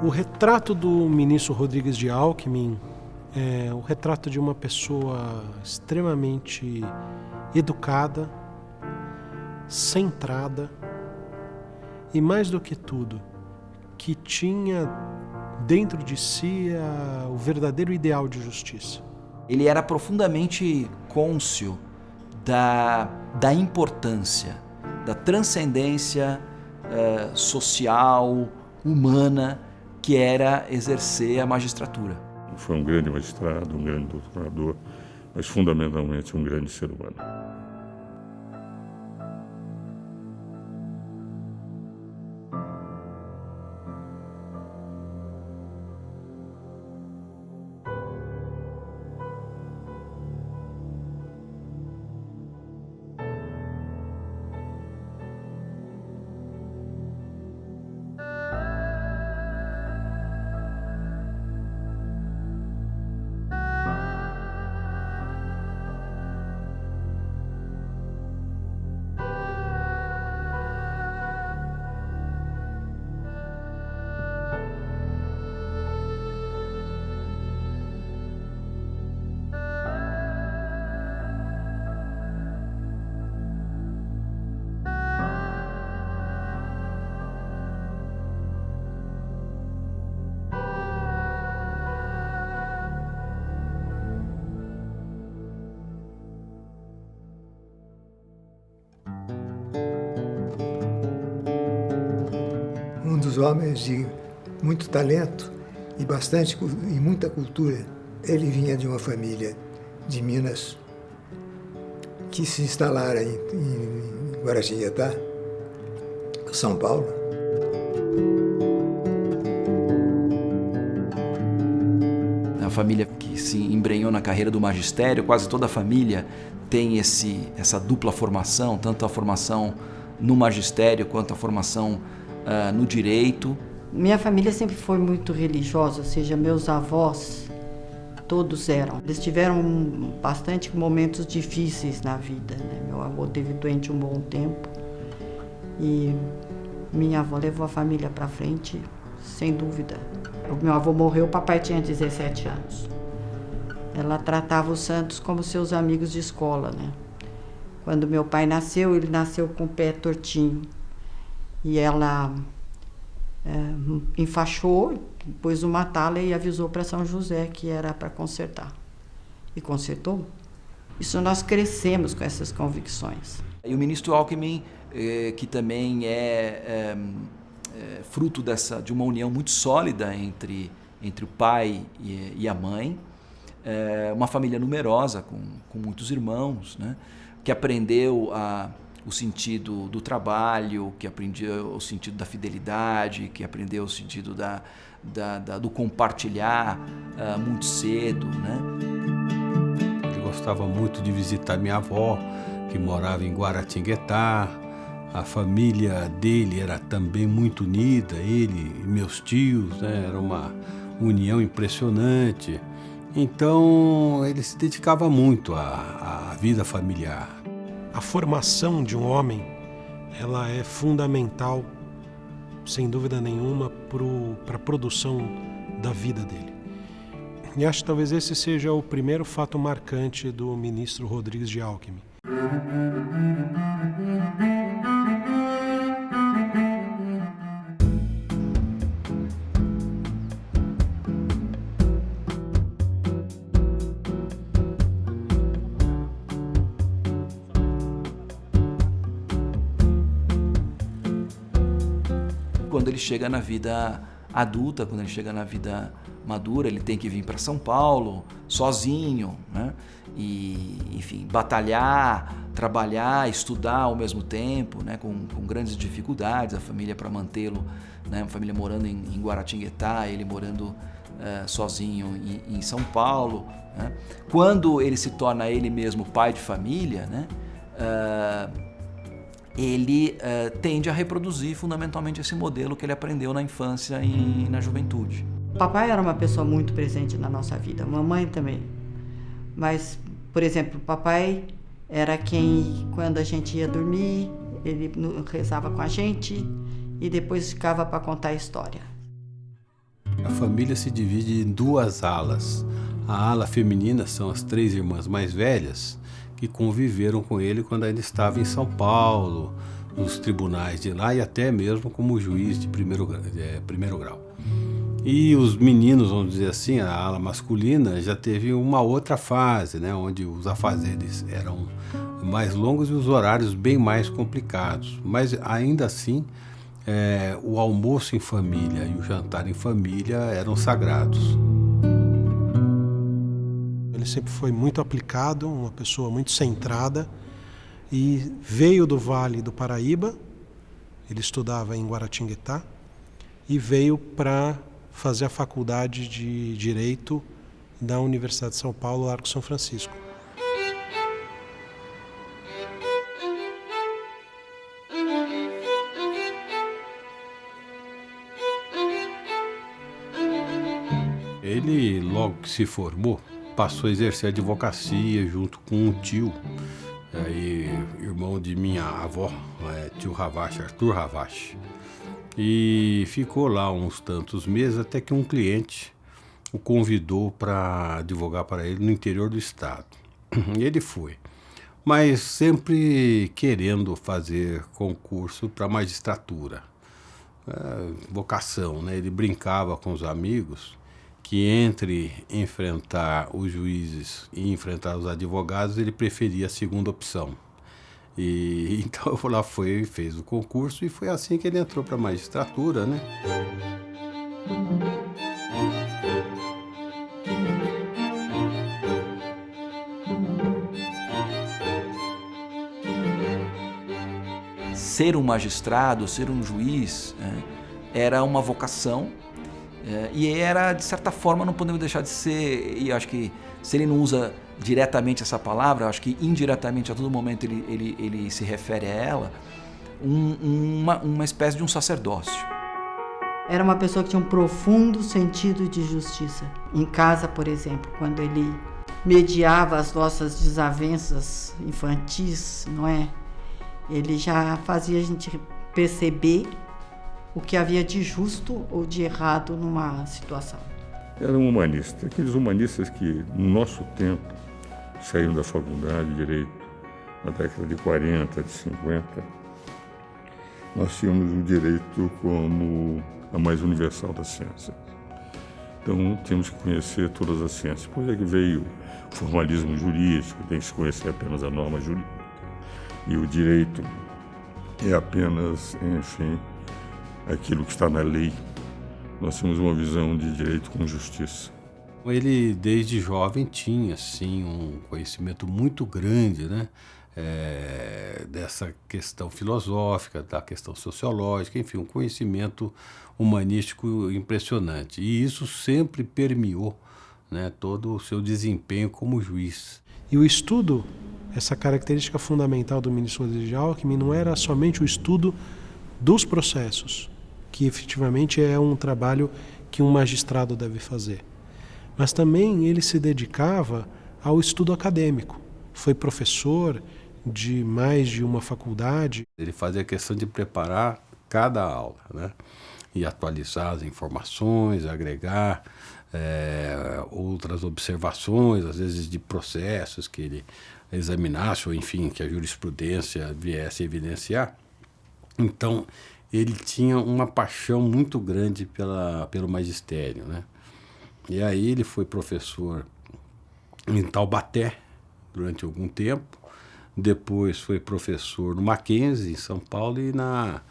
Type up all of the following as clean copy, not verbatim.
O retrato do ministro Rodrigues de Alckmin é o retrato de uma pessoa extremamente educada, centrada e, mais do que tudo, que tinha dentro de si o verdadeiro ideal de justiça. Ele era profundamente cônscio da importância, da transcendência social, humana, que era exercer a magistratura. Foi um grande magistrado, um grande doutorador, mas fundamentalmente um grande ser humano. Um dos homens de muito talento e muita cultura. Ele vinha de uma família de Minas que se instalara em Guaratinguetá, São Paulo. A família que se embrenhou na carreira do magistério, quase toda a família tem essa dupla formação, tanto a formação no magistério quanto a formação no direito. Minha família sempre foi muito religiosa, ou seja, meus avós todos eram. Eles tiveram bastante momentos difíceis na vida, né? Meu avô teve doente um bom tempo e minha avó levou a família para frente, sem dúvida. O meu avô morreu, o papai tinha 17 anos. Ela tratava os santos como seus amigos de escola, né? Quando meu pai nasceu, ele nasceu com o pé tortinho. E ela enfaixou, pôs uma tala e avisou para São José que era para consertar. E consertou. Isso nós crescemos com essas convicções. E o ministro Alckmin, que também é fruto de uma união muito sólida entre o pai e a mãe, uma família numerosa, com muitos irmãos, né, que aprendeu o sentido do trabalho, que aprendeu o sentido da fidelidade, que aprendeu o sentido do compartilhar muito cedo, né? Ele gostava muito de visitar minha avó, que morava em Guaratinguetá. A família dele era também muito unida, ele e meus tios, né? Era uma união impressionante. Então ele se dedicava muito à vida familiar. A formação de um homem, ela é fundamental, sem dúvida nenhuma, para a produção da vida dele. E acho que talvez esse seja o primeiro fato marcante do ministro Rodrigues de Alckmin. Quando ele chega na vida adulta, quando ele chega na vida madura, ele tem que vir para São Paulo sozinho, né? E, enfim, batalhar, trabalhar, estudar ao mesmo tempo, né? Com grandes dificuldades, a família para mantê-lo, né? A família morando em Guaratinguetá, ele morando sozinho em São Paulo, né? Quando ele se torna ele mesmo pai de família, né? Ele tende a reproduzir fundamentalmente esse modelo que ele aprendeu na infância e na juventude. Papai era uma pessoa muito presente na nossa vida, mamãe também. Mas, por exemplo, papai era quem, quando a gente ia dormir, ele rezava com a gente e depois ficava para contar a história. A família se divide em duas alas. A ala feminina são as 3 irmãs mais velhas que conviveram com ele quando ainda estava em São Paulo, nos tribunais de lá e até mesmo como juiz de primeiro grau. E os meninos, vamos dizer assim, a ala masculina já teve uma outra fase, né, onde os afazeres eram mais longos e os horários bem mais complicados. Mas ainda assim, o almoço em família e o jantar em família eram sagrados. Ele sempre foi muito aplicado, uma pessoa muito centrada, e veio do Vale do Paraíba, ele estudava em Guaratinguetá, e veio para fazer a faculdade de Direito da Universidade de São Paulo, Largo São Francisco. Ele, logo que se formou, passou a exercer a advocacia junto com um tio, irmão de minha avó, tio Ravache, Arthur Ravache. E ficou lá uns tantos meses até que um cliente o convidou para advogar para ele no interior do estado. Ele foi, mas sempre querendo fazer concurso para magistratura. Vocação, né? Ele brincava com os amigos que entre enfrentar os juízes e enfrentar os advogados, ele preferia a segunda opção. E então lá foi, fez o concurso e foi assim que ele entrou para a magistratura, né? Ser um magistrado, ser um juiz, era uma vocação. E era, de certa forma, não podemos deixar de ser, e acho que se ele não usa diretamente essa palavra, acho que indiretamente a todo momento ele se refere a ela, uma espécie de um sacerdócio. Era uma pessoa que tinha um profundo sentido de justiça. Em casa, por exemplo, quando ele mediava as nossas desavenças infantis, não é? Ele já fazia a gente perceber o que havia de justo ou de errado numa situação. Era um humanista, aqueles humanistas que, no nosso tempo, saíram da faculdade de Direito na década de 40, de 50. Nós tínhamos o direito como a mais universal das ciências. Então, temos que conhecer todas as ciências. Depois é que veio o formalismo jurídico, tem que se conhecer apenas a norma jurídica. E o direito é apenas, enfim, aquilo que está na lei. Nós temos uma visão de direito com justiça. Ele, desde jovem, tinha, sim, um conhecimento muito grande, né? Dessa questão filosófica, da questão sociológica, enfim, um conhecimento humanístico impressionante. E isso sempre permeou, né, todo o seu desempenho como juiz. E o estudo, essa característica fundamental do ministro Rodrigues de Alckmin, não era somente o estudo dos processos, que efetivamente é um trabalho que um magistrado deve fazer, mas também ele se dedicava ao estudo acadêmico. Foi professor de mais de uma faculdade. Ele fazia questão de preparar cada aula, né? E atualizar as informações, agregar outras observações, às vezes de processos que ele examinasse, ou enfim, que a jurisprudência viesse evidenciar. Então, ele tinha uma paixão muito grande pelo magistério, né? E aí ele foi professor em Taubaté durante algum tempo, depois foi professor no Mackenzie, em São Paulo, e na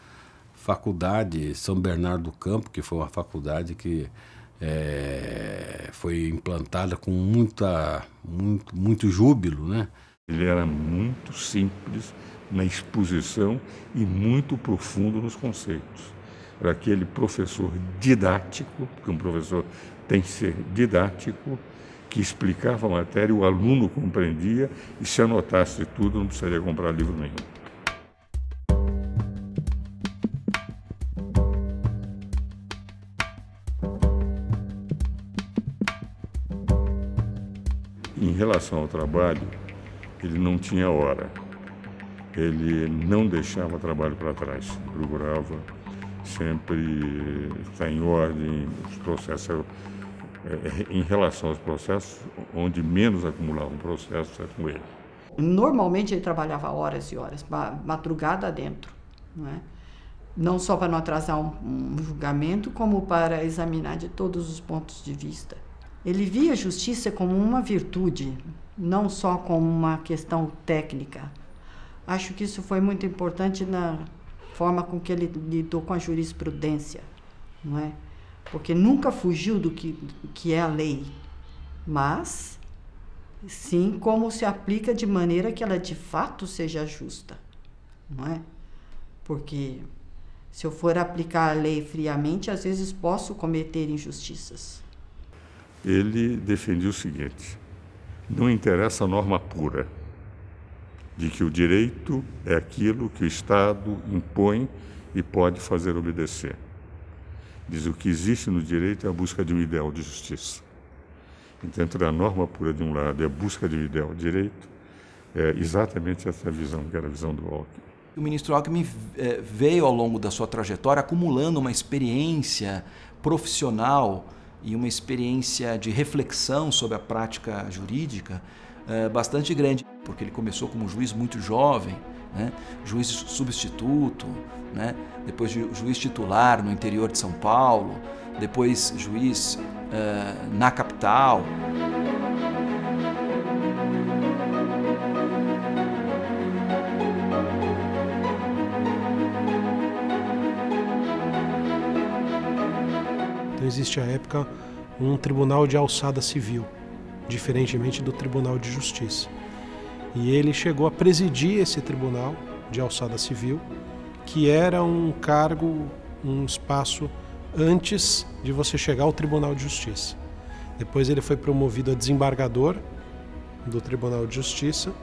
Faculdade São Bernardo do Campo, que foi uma faculdade que foi implantada com muito júbilo, né? Ele era muito simples na exposição e muito profundo nos conceitos. Era aquele professor didático, porque um professor tem que ser didático, que explicava a matéria, o aluno compreendia, e se anotasse tudo, não precisaria comprar livro nenhum. Em relação ao trabalho, ele não tinha hora. Ele não deixava trabalho para trás, procurava sempre está em ordem, os processos, em relação aos processos, onde menos acumulava um processo é com ele. Normalmente ele trabalhava horas e horas, madrugada dentro, não é? Não só para não atrasar um julgamento, como para examinar de todos os pontos de vista. Ele via a justiça como uma virtude, não só como uma questão técnica. Acho que isso foi muito importante na forma com que ele lidou com a jurisprudência, não é? Porque nunca fugiu do que é a lei, mas sim como se aplica de maneira que ela de fato seja justa, não é? Porque se eu for aplicar a lei friamente, às vezes posso cometer injustiças. Ele defendia o seguinte: não interessa a norma pura, de que o direito é aquilo que o Estado impõe e pode fazer obedecer. Diz, o que existe no direito é a busca de um ideal de justiça. Então, entre a norma pura de um lado e a busca de um ideal de direito, é exatamente essa visão, que era a visão do Alckmin. O ministro Alckmin veio, ao longo da sua trajetória, acumulando uma experiência profissional e uma experiência de reflexão sobre a prática jurídica bastante grande, porque ele começou como juiz muito jovem, né? Juiz substituto, né? Depois juiz titular no interior de São Paulo, depois juiz na capital. Então existe à época um tribunal de alçada civil, diferentemente do Tribunal de Justiça. E ele chegou a presidir esse tribunal de alçada civil, que era um cargo, um espaço antes de você chegar ao Tribunal de Justiça. Depois ele foi promovido a desembargador do Tribunal de Justiça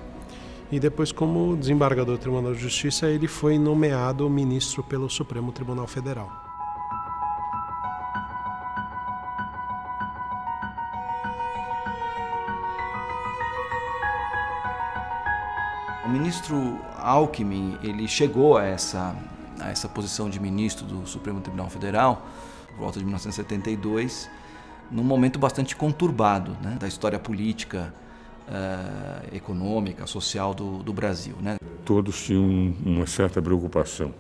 e depois, como desembargador do Tribunal de Justiça, ele foi nomeado ministro pelo Supremo Tribunal Federal. O ministro Alckmin, ele chegou a essa posição de ministro do Supremo Tribunal Federal, por volta de 1972, num momento bastante conturbado, né, da história política, econômica, social do Brasil, né? Todos tinham uma certa preocupação,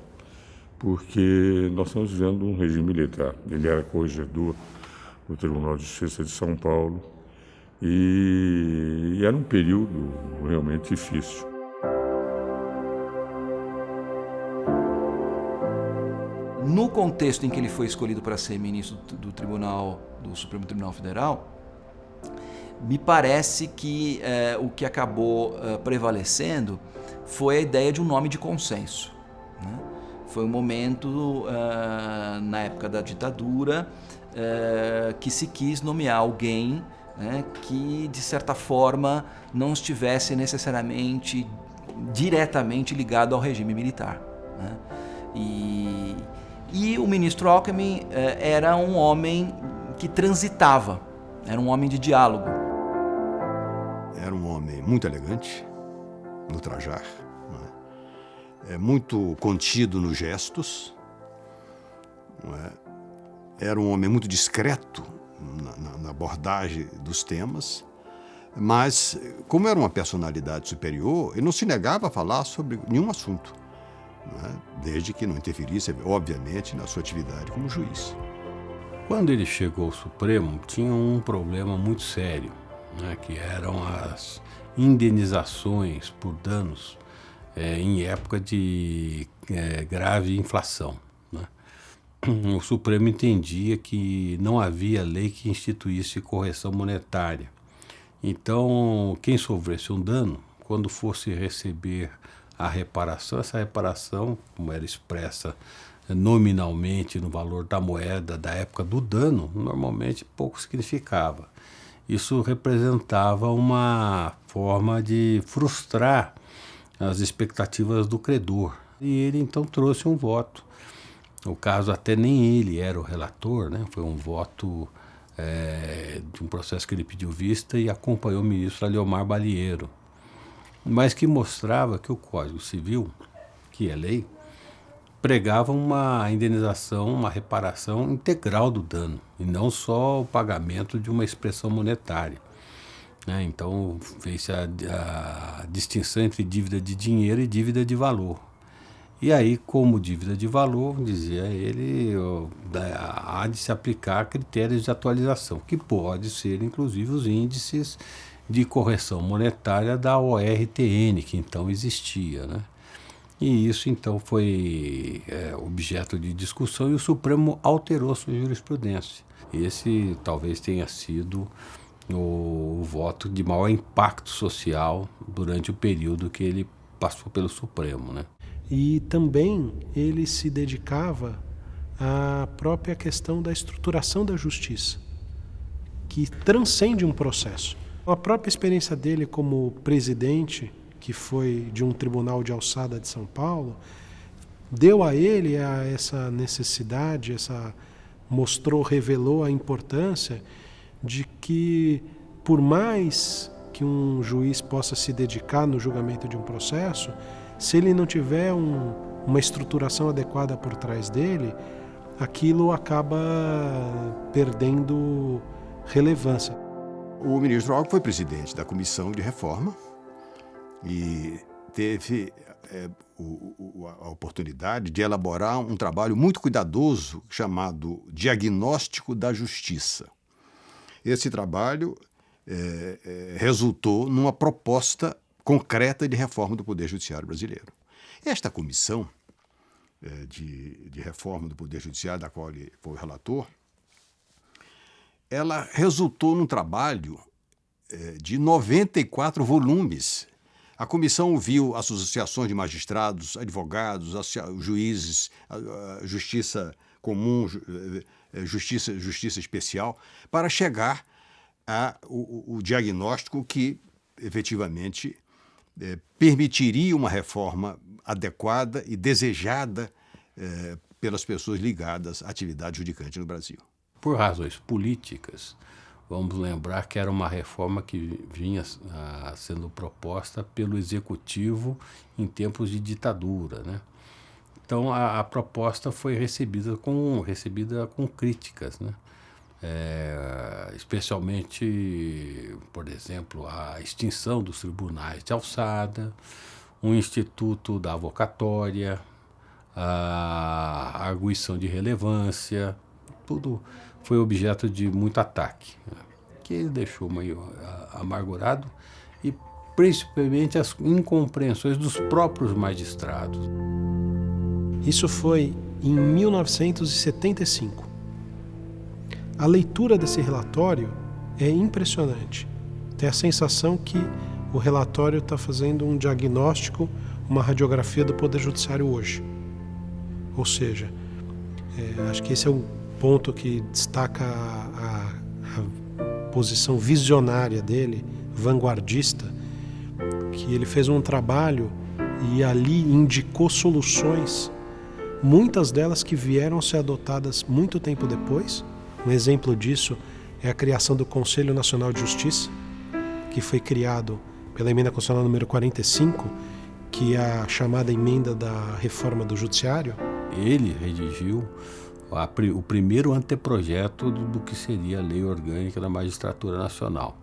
porque nós estamos vivendo um regime militar. Ele era corregedor do Tribunal de Justiça de São Paulo e era um período realmente difícil. No contexto em que ele foi escolhido para ser ministro do Supremo Tribunal Federal, me parece que o que acabou prevalecendo foi a ideia de um nome de consenso, né? Foi um momento, na época da ditadura, que se quis nomear alguém, né, que, de certa forma, não estivesse necessariamente diretamente ligado ao regime militar, né? E o ministro Alckmin era um homem que transitava, era um homem de diálogo. Era um homem muito elegante no trajar, não é? Muito contido nos gestos, não é? Era um homem muito discreto na abordagem dos temas, mas, como era uma personalidade superior, ele não se negava a falar sobre nenhum assunto, não é? Desde que não interferisse, obviamente, na sua atividade como juiz. Quando ele chegou ao Supremo, tinha um problema muito sério, né, que eram as indenizações por danos em época de grave inflação, né? O Supremo entendia que não havia lei que instituísse correção monetária. Então, quem sofresse um dano, quando fosse receber a reparação, essa reparação, como era expressa nominalmente no valor da moeda da época do dano, normalmente pouco significava. Isso representava uma forma de frustrar as expectativas do credor. E ele então trouxe um voto. No caso, até nem ele era o relator, né? Foi um voto de um processo que ele pediu vista e acompanhou o ministro Aleomar Balieiro, mas que mostrava que o Código Civil, que é lei, pregavam uma indenização, uma reparação integral do dano, e não só o pagamento de uma expressão monetária. Então, fez-se a distinção entre dívida de dinheiro e dívida de valor. E aí, como dívida de valor, dizia ele, há de se aplicar critérios de atualização, que pode ser, inclusive, os índices de correção monetária da ORTN, que então existia, né? E isso, então, foi objeto de discussão e o Supremo alterou sua jurisprudência. Esse talvez tenha sido o voto de maior impacto social durante o período que ele passou pelo Supremo, né? E também ele se dedicava à própria questão da estruturação da justiça, que transcende um processo. A própria experiência dele como presidente, que foi de um tribunal de alçada de São Paulo, deu a ele essa necessidade, revelou a importância de que, por mais que um juiz possa se dedicar no julgamento de um processo, se ele não tiver uma estruturação adequada por trás dele, aquilo acaba perdendo relevância. O ministro Alckmin foi presidente da Comissão de Reforma e teve a oportunidade de elaborar um trabalho muito cuidadoso chamado Diagnóstico da Justiça. Esse trabalho resultou numa proposta concreta de reforma do Poder Judiciário brasileiro. Esta comissão de reforma do Poder Judiciário, da qual ele foi o relator, ela resultou num trabalho de 94 volumes. A comissão ouviu associações de magistrados, advogados, juízes, justiça comum, justiça especial, para chegar ao diagnóstico que, efetivamente, permitiria uma reforma adequada e desejada pelas pessoas ligadas à atividade judicante no Brasil. Por razões políticas, vamos lembrar que era uma reforma que vinha sendo proposta pelo Executivo em tempos de ditadura, né? Então, a proposta foi recebida com críticas, né? Especialmente, por exemplo, a extinção dos tribunais de alçada, um instituto da avocatória, a arguição de relevância, tudo foi objeto de muito ataque, né? Que ele deixou meio amargurado, e principalmente as incompreensões dos próprios magistrados. Isso foi em 1975. A leitura desse relatório é impressionante. Tem a sensação que o relatório está fazendo um diagnóstico, uma radiografia do Poder Judiciário hoje. Ou seja, acho que esse é um ponto que destaca a posição visionária dele, vanguardista, que ele fez um trabalho e ali indicou soluções, muitas delas que vieram a ser adotadas muito tempo depois. Um exemplo disso é a criação do Conselho Nacional de Justiça, que foi criado pela Emenda Constitucional número 45, que é a chamada emenda da reforma do Judiciário. Ele redigiu o primeiro anteprojeto do que seria a Lei Orgânica da Magistratura Nacional.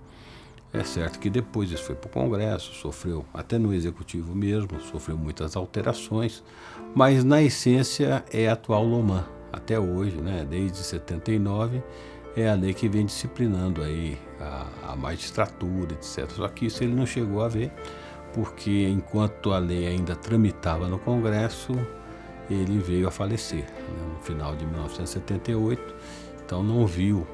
É certo que depois isso foi para o Congresso, sofreu, até no Executivo mesmo, sofreu muitas alterações, mas na essência é a atual LOMAN. Até hoje, né, desde 79, é a lei que vem disciplinando aí a magistratura, etc. Só que isso ele não chegou a ver, porque enquanto a lei ainda tramitava no Congresso, ele veio a falecer, né, no final de 1978, então não viu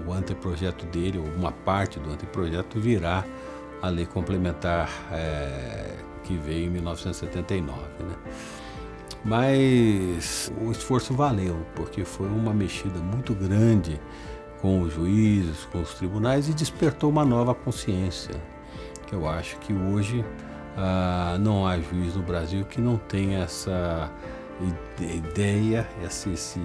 o anteprojeto dele, ou uma parte do anteprojeto, virar a lei complementar que veio em 1979, né? Mas o esforço valeu, porque foi uma mexida muito grande com os juízes, com os tribunais, e despertou uma nova consciência, que eu acho que hoje não há juiz no Brasil que não tenha essa ideia, esse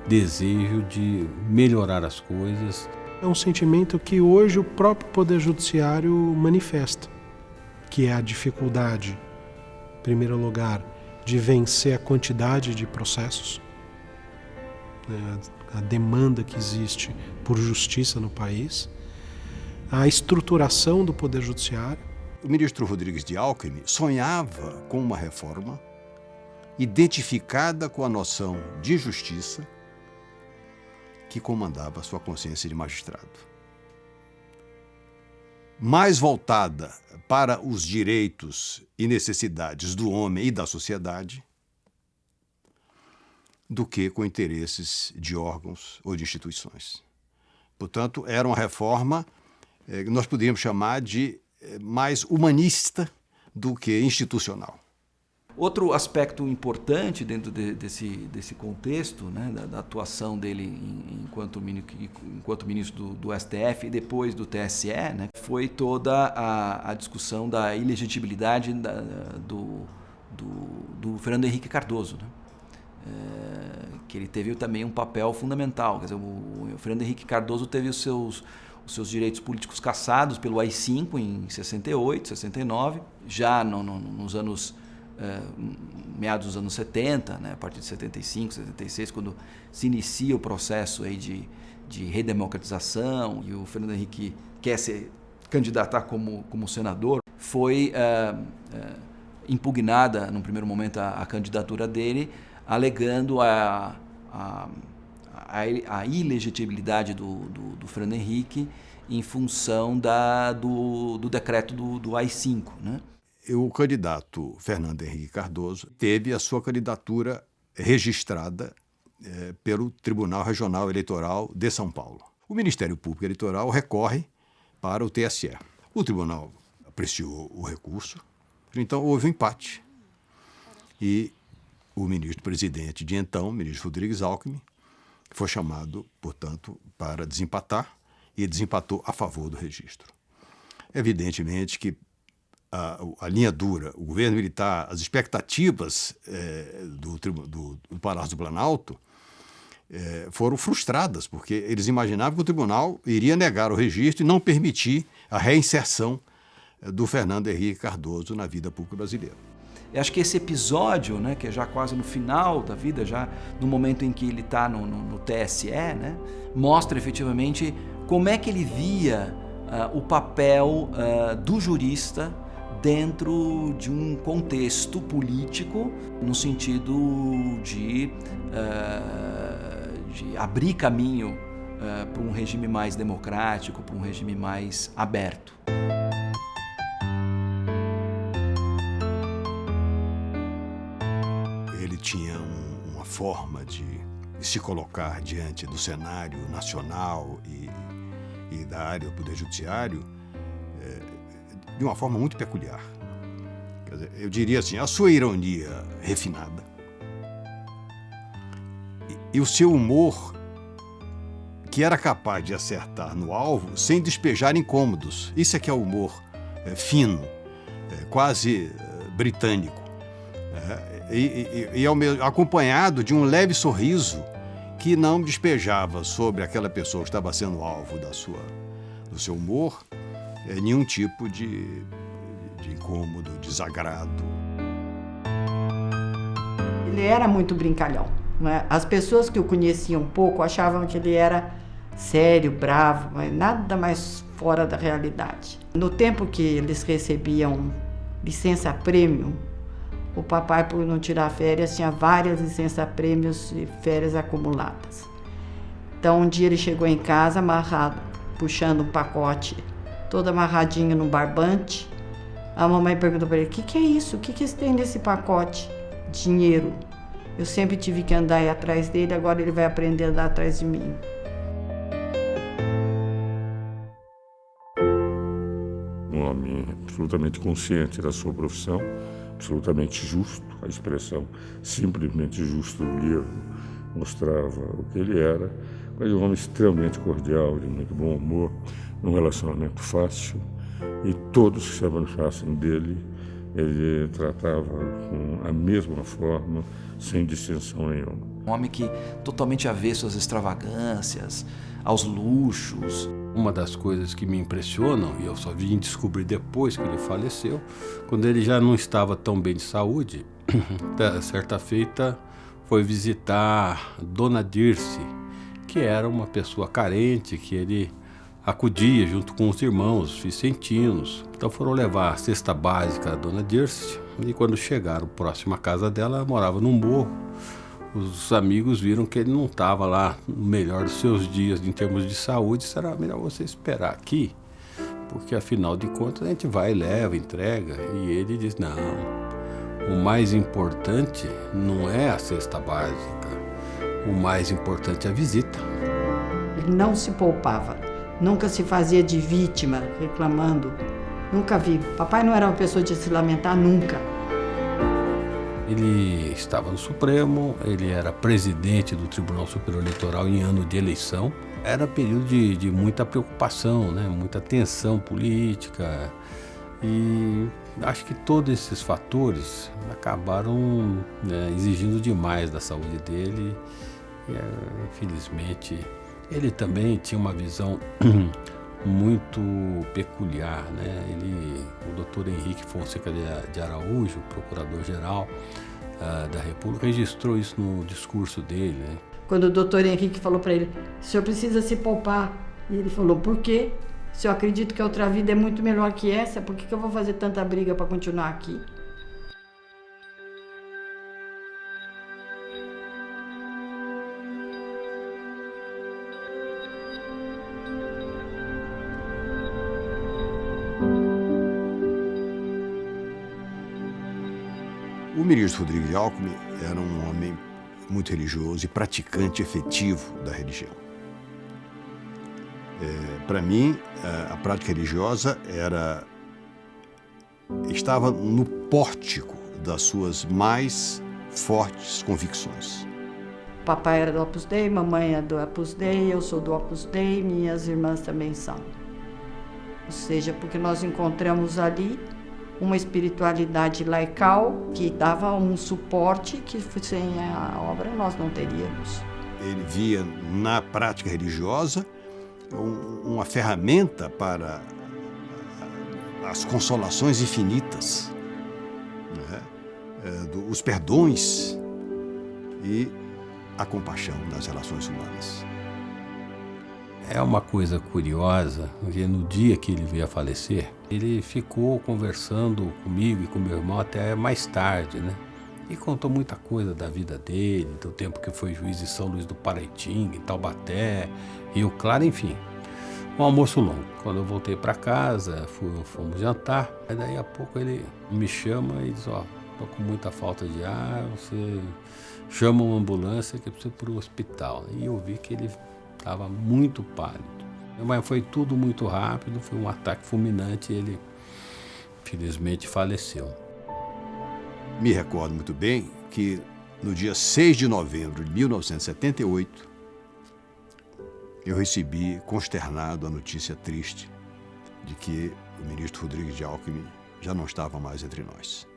desejo de melhorar as coisas. É um sentimento que hoje o próprio Poder Judiciário manifesta, que é a dificuldade, em primeiro lugar, de vencer a quantidade de processos, né, a demanda que existe por justiça no país, a estruturação do Poder Judiciário. O ministro Rodrigues de Alckmin sonhava com uma reforma identificada com a noção de justiça que comandava a sua consciência de magistrado. Mais voltada para os direitos e necessidades do homem e da sociedade do que com interesses de órgãos ou de instituições. Portanto, era uma reforma que nós poderíamos chamar de mais humanista do que institucional. Outro aspecto importante dentro desse contexto, né, da atuação dele enquanto ministro do STF e depois do TSE, né, foi toda a discussão da ilegitimidade do Fernando Henrique Cardoso, né, que ele teve também um papel fundamental. Quer dizer, o Fernando Henrique Cardoso teve os seus direitos políticos cassados pelo AI-5 em 68, 69, já nos anos meados dos anos 70, né, a partir de 75, 76, quando se inicia o processo aí de redemocratização e o Fernando Henrique quer se candidatar como senador, foi impugnada, num primeiro momento, a candidatura dele, alegando a ilegitimidade do Fernando Henrique em função do decreto do AI-5, né? O candidato Fernando Henrique Cardoso teve a sua candidatura registrada pelo Tribunal Regional Eleitoral de São Paulo. O Ministério Público Eleitoral recorre para o TSE. O tribunal apreciou o recurso, então houve um empate. E o ministro-presidente de então, o ministro Rodrigues Alckmin, foi chamado, portanto, para desempatar, e desempatou a favor do registro. Evidentemente que a linha dura, o governo militar, as expectativas do Palácio do Planalto foram frustradas, porque eles imaginavam que o tribunal iria negar o registro e não permitir a reinserção do Fernando Henrique Cardoso na vida pública brasileira. Eu acho que esse episódio, né, que é já quase no final da vida, já no momento em que ele está no TSE, né, mostra efetivamente como é que ele via o papel do jurista dentro de um contexto político, no sentido de abrir caminho para um regime mais democrático, para um regime mais aberto. Ele tinha uma forma de se colocar diante do cenário nacional e da área do Poder Judiciário de uma forma muito peculiar. Quer dizer, eu diria assim, a sua ironia refinada e o seu humor que era capaz de acertar no alvo sem despejar incômodos. Isso é que é o humor fino, quase britânico. Acompanhado de um leve sorriso que não despejava sobre aquela pessoa que estava sendo alvo do seu humor nenhum tipo de incômodo, desagrado. Ele era muito brincalhão, né? As pessoas que o conheciam pouco achavam que ele era sério, bravo, mas nada mais fora da realidade. No tempo que eles recebiam licença-prêmio, o papai, por não tirar férias, tinha várias licença-prêmios e férias acumuladas. Então, um dia ele chegou em casa amarrado, puxando um pacote, todo amarradinho no barbante. A mamãe perguntou para ele, o que é isso? O que você tem nesse pacote? Dinheiro. Eu sempre tive que andar aí atrás dele, agora ele vai aprender a andar atrás de mim. Um homem absolutamente consciente da sua profissão, absolutamente justo, a expressão simplesmente justo do livro mostrava o que ele era, mas um homem extremamente cordial, de muito bom humor, num relacionamento fácil, e todos que se avançassem dele, ele tratava com a mesma forma, sem distinção nenhuma. Um homem que totalmente avesso às extravagâncias, aos luxos. Uma das coisas que me impressionam, e eu só vim descobrir depois que ele faleceu, quando ele já não estava tão bem de saúde, certa feita, foi visitar Dona Dirce, que era uma pessoa carente, que ele acudia junto com os irmãos vicentinos. Então foram levar a cesta básica à Dona Dirce, e quando chegaram próximo à casa dela, ela morava num morro. Os amigos viram que ele não estava lá no melhor dos seus dias em termos de saúde. Será melhor você esperar aqui, porque afinal de contas a gente vai, leva, entrega. E ele diz, não, o mais importante não é a cesta básica, o mais importante é a visita. Ele não se poupava, nunca se fazia de vítima, reclamando. Nunca vi. Papai não era uma pessoa de se lamentar, nunca. Ele estava no Supremo, ele era presidente do Tribunal Superior Eleitoral em ano de eleição. Era período de muita preocupação, né? Muita tensão política. E acho que todos esses fatores acabaram, né, exigindo demais da saúde dele. E, infelizmente, ele também tinha uma visão muito peculiar, né? O doutor Henrique Fonseca de Araújo, procurador-geral da República, registrou isso no discurso dele, né? Quando o doutor Henrique falou para ele, o senhor precisa se poupar. E ele falou, por quê? Se eu acredito que a outra vida é muito melhor que essa, por que eu vou fazer tanta briga para continuar aqui? O ministro Rodrigues de Alckmin era um homem muito religioso e praticante efetivo da religião. Para mim, a prática religiosa estava no pórtico das suas mais fortes convicções. Papai era do Opus Dei, mamãe é do Opus Dei, eu sou do Opus Dei, minhas irmãs também são. Ou seja, porque nós encontramos ali uma espiritualidade laical que dava um suporte que sem a obra nós não teríamos. Ele via na prática religiosa uma ferramenta para as consolações infinitas, né? Os perdões e a compaixão nas relações humanas. É uma coisa curiosa, porque no dia que ele veio a falecer, ele ficou conversando comigo e com meu irmão até mais tarde, né? E contou muita coisa da vida dele, do tempo que foi juiz de São Luís do Paraitinga, em Taubaté, Rio Claro, enfim. Um almoço longo. Quando eu voltei para casa, fomos jantar, aí daí a pouco ele me chama e diz, ó, tô com muita falta de ar, você chama uma ambulância que eu preciso ir para o hospital. E eu vi que ele estava muito pálido. Mas foi tudo muito rápido, foi um ataque fulminante e ele, infelizmente, faleceu. Me recordo muito bem que no dia 6 de novembro de 1978, eu recebi, consternado, a notícia triste de que o ministro Rodrigues de Alckmin já não estava mais entre nós.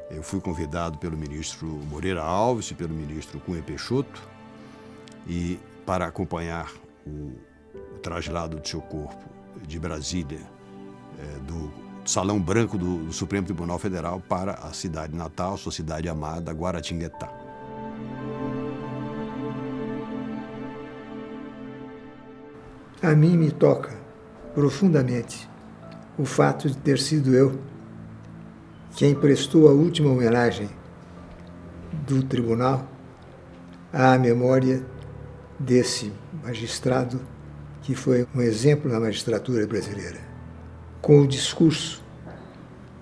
Eu fui convidado pelo ministro Moreira Alves e pelo ministro Cunha Peixoto para acompanhar o traslado de seu corpo de Brasília, do Salão Branco do Supremo Tribunal Federal para a cidade natal, sua cidade amada, Guaratinguetá. A mim me toca profundamente o fato de ter sido eu quem prestou a última homenagem do tribunal à memória desse magistrado que foi um exemplo na magistratura brasileira. Com o discurso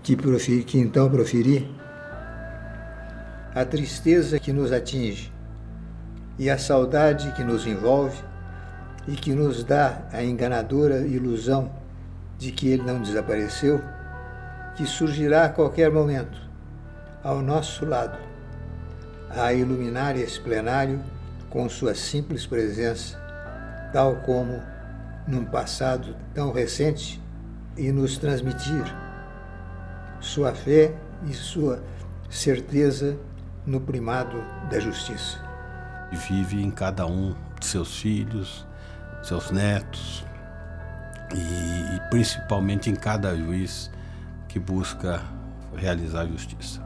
que então proferi, a tristeza que nos atinge e a saudade que nos envolve e que nos dá a enganadora ilusão de que ele não desapareceu, que surgirá a qualquer momento, ao nosso lado, a iluminar esse plenário com sua simples presença, tal como num passado tão recente, e nos transmitir sua fé e sua certeza no primado da justiça. Vive em cada um de seus filhos, seus netos e principalmente em cada juiz que busca realizar a justiça.